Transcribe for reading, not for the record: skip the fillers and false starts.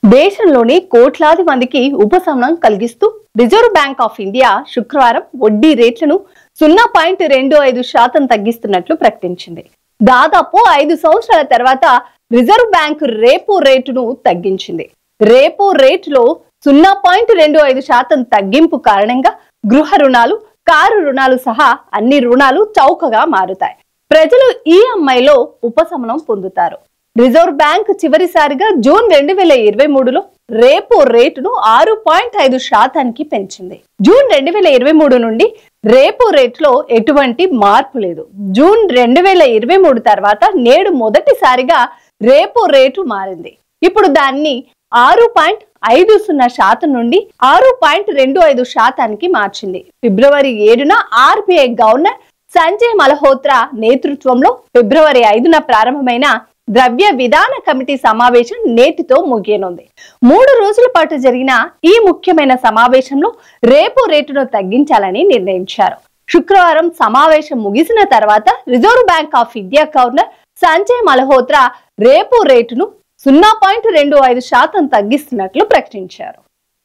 దేశంలోని కోట్లాది మందికి ఉపశమనం కలిగిస్తూ రిజర్వ్ బ్యాంక్ ఆఫ్ ఇండియా శుక్రవారం వడ్డీ రేట్లను 0.25% తగ్గిస్తున్నట్లు ప్రకటించింది. దాదాపు 5 సంవత్సరాల తర్వాత రిజర్వ్ బ్యాంక్ రేపో రేటును తగ్గించింది. రేపో రేటులో 0.25% తగ్గింపు కారణంగా గృహ రుణాలు, కారు రుణాలు సహా అన్ని రుణాలు చౌకగా మారుతాయి. ప్రజలు ఈఎంఐలో ఉపశమనం పొందుతారు. రిజర్వ్ బ్యాంక్ చివరిసారిగా జూన్ 2023లో రేపో రేటును 6.5% పెంచింది. జూన్ 2023 నుండి రేపో రేటులో ఎటువంటి మార్పు లేదు. జూన్ 2023 తర్వాత నేడు మొదటిసారిగా రేపో రేటు మారింది. ఇప్పుడు దాన్ని 6.50% నుండి 6.25% మార్చింది. ఫిబ్రవరి 7న ఆర్బీఐ గవర్నర్ సంజయ్ మల్హోత్రా నేతృత్వంలో ఫిబ్రవరి 5న ప్రారంభమైన ద్రవ్య విధాన కమిటీ సమావేశం నేటితో ముగియనుంది. 3 రోజుల పాటు జరిగిన ఈ ముఖ్యమైన సమావేశంలో రేపో రేటును తగ్గించాలని నిర్ణయించారు. శుక్రవారం సమావేశం ముగిసిన తర్వాత reserve bank of India governor Sanjay Malhotra రేపో రేటును 0.25% తగ్గిస్తున్నట్లు ప్రకటించారు.